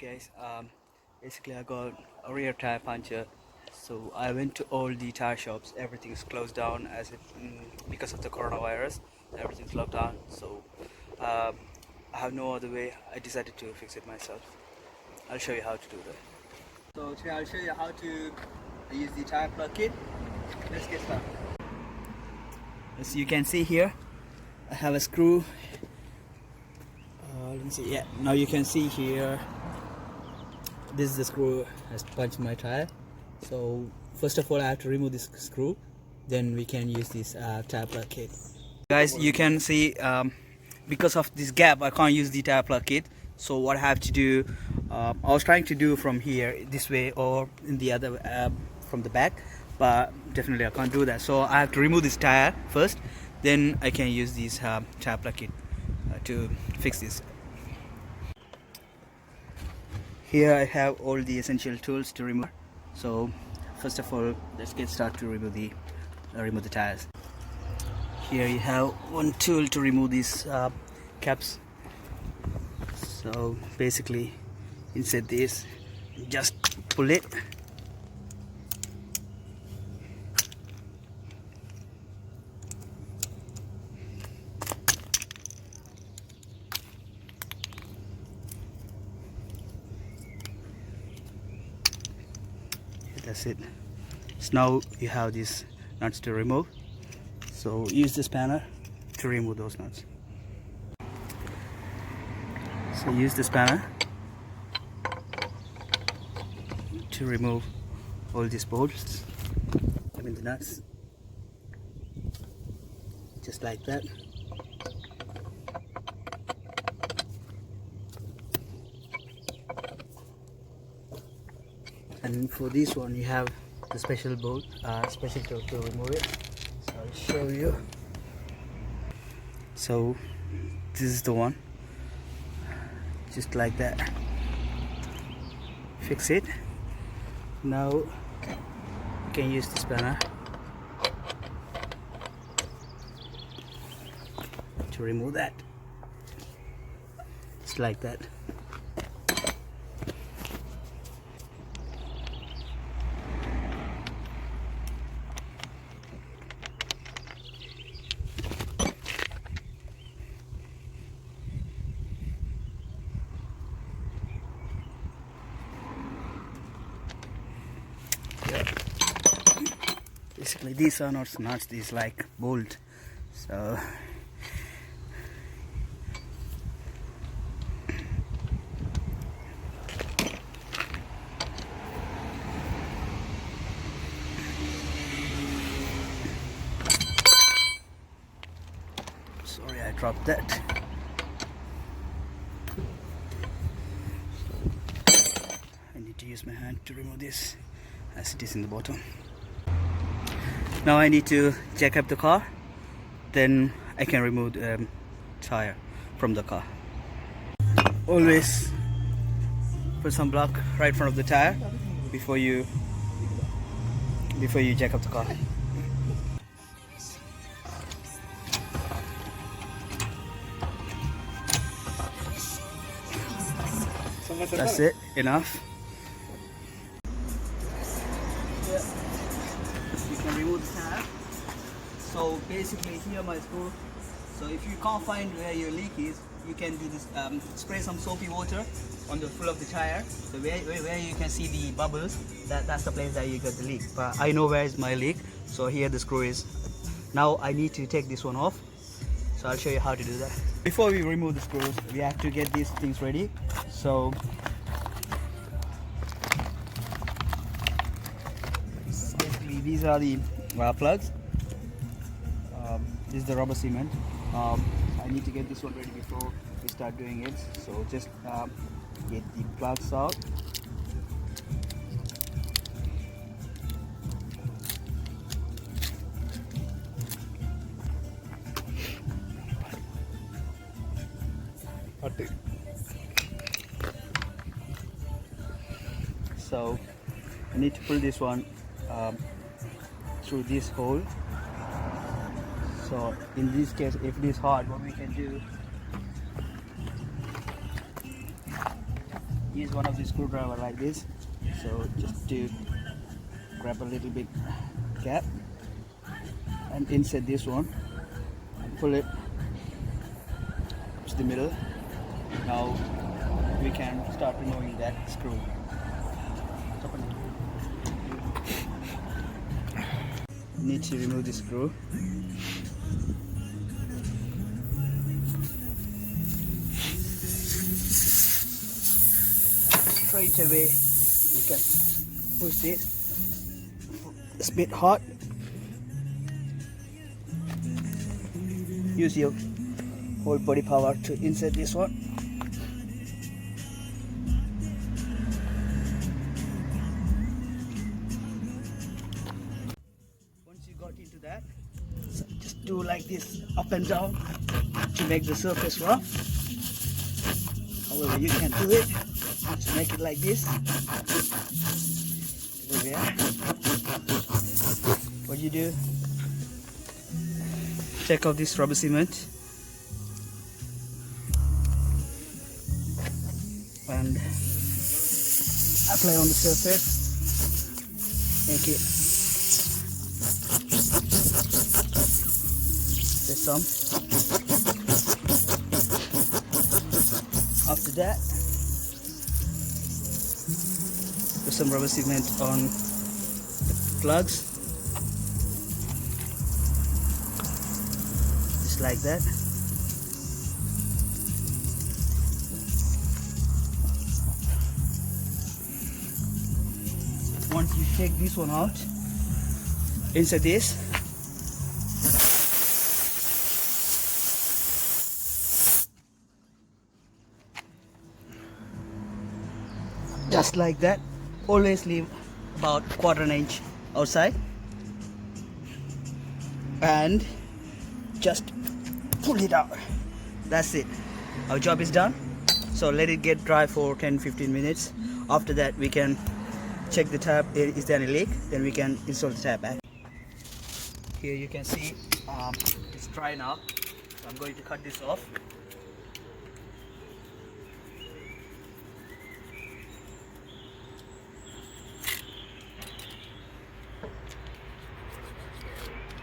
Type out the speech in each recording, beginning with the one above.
guys, basically I got a rear tire puncture, so I went to all the tire shops. Everything is closed down as it because of the coronavirus. Everything's locked down, so I have no other way. I decided to fix it myself. I'll show you how to do that. So today I'll show you how to use the tire plug kit. Let's get started. As you can see here, I have a screw. Let me see. Yeah, now you can see here. This is the screw has punched my tire. So first of all, I have to remove this screw. Then we can use this tire plug kit. Guys, you can see because of this gap, I can't use the tire plug kit. So what I have to do, I was trying to do from here this way or in the other from the back, but definitely I can't do that. So I have to remove this tire first. Then I can use this tire plug kit to fix this. Here I have all the essential tools to remove. So first of all, let's get started to remove the tires. Here you have one tool to remove these caps. So basically, inside this, just pull it. That's it. So now you have these nuts to remove. So use the spanner to remove those nuts. So use the spanner to remove all these bolts, the nuts, just like that. And for this one, you have the special bolt, special tool to remove it. So I'll show you. So this is the one, just like that. Fix it. Now you can use the spanner to remove that, just like that. Basically these are not nuts, these like bolt. So sorry, I dropped that. I need to use my hand to remove this as it is in the bottom. Now I need to jack up the car, then I can remove the tire from the car. Always put some block right in front of the tire before you jack up the car. That's it, enough. You can remove the tire. So basically here my screw. So if you can't find where your leak is, you can do this, spray some soapy water on the full of the tire. So where you can see the bubbles, that's the place that you got the leak. But I know where is my leak, so here the screw is. Now I need to take this one off, so I'll show you how to do that. Before we remove the screws, we have to get these things ready. So basically these are the plugs. This is the rubber cement. I need to get this one ready before we start doing it. So just get the plugs out. So I need to pull this one through this hole. So in this case, if it is hard, what we can do, use one of the screwdriver like this. So just to grab a little bit cap and insert this one and pull it to the middle. Now we can start removing that screw. Open it. Need to remove the screw. Straight away you can push this. It's a bit hot. Use your whole body power to insert this one. Once you got into that, so just do like this up and down to make the surface rough. However, you can do it. Just make it like this. There we are. What you do? Check out this rubber cement and apply on the surface. Make it. There's some. After that, put some rubber cement on the plugs, just like that. Once you take this one out, insert this. Just like that. Always leave about 1/4 inch outside and just pull it out. That's it. Our job is done. So let it get dry for 10-15 minutes. After that we can check the tap. Is there any leak? Then we can install the tap back. Here you can see it's dry now. So I'm going to cut this off.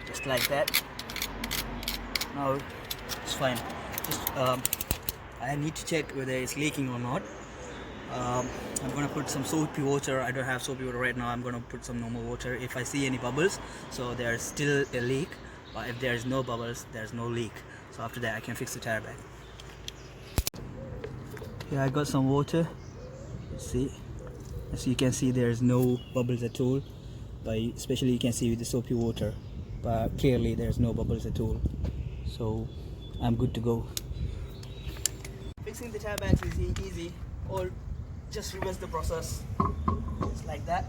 Just like that. Now it's fine. Just I need to check whether it's leaking or not. I'm gonna put some soapy water. I don't have soapy water right now. I'm gonna put some normal water. If I see any bubbles, so there's still a leak. But if there's no bubbles, there's no leak. So after that I can fix the tire back. Here I got some water. Let's see. As you can see, there's no bubbles at all. But especially you can see with the soapy water. But clearly there's no bubbles at all. So I'm good to go. Fixing the tire bags is easy. Or just reverse the process. Just like that.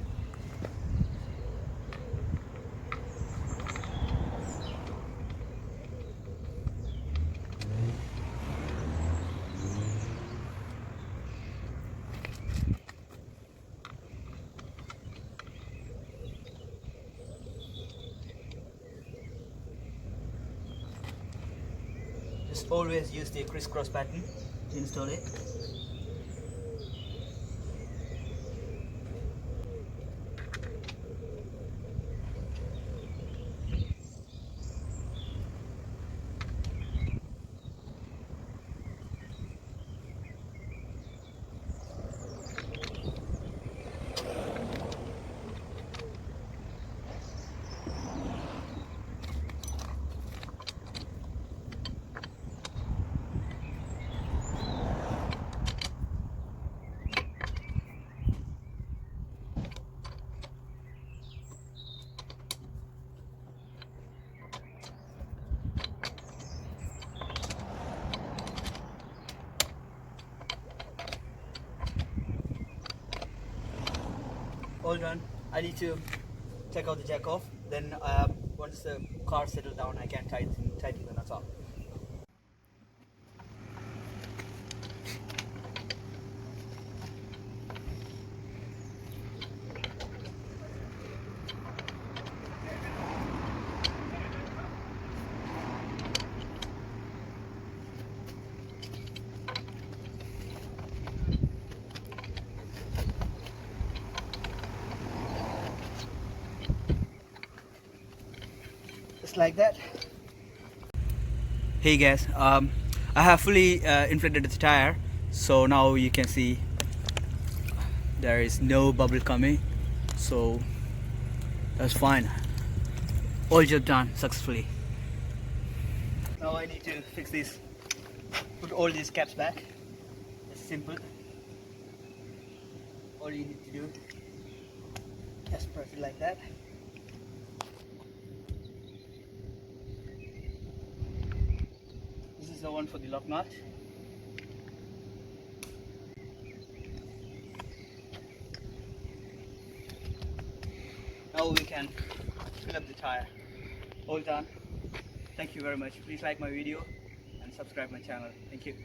Just always use the crisscross pattern to install it. All done. I need to take out the jack off. Then once the car settles down, I can tighten the nuts off. just like that. Hey guys, I have fully inflated the tire, so now you can see there is no bubble coming, so that's fine. All job done successfully. Now I need to fix this, put all these caps back. It's simple. All you need to do, just press it like that. This is the one for the lock nut. Now we can fill up the tire. All done. Thank you very much. Please like my video and subscribe my channel. Thank you.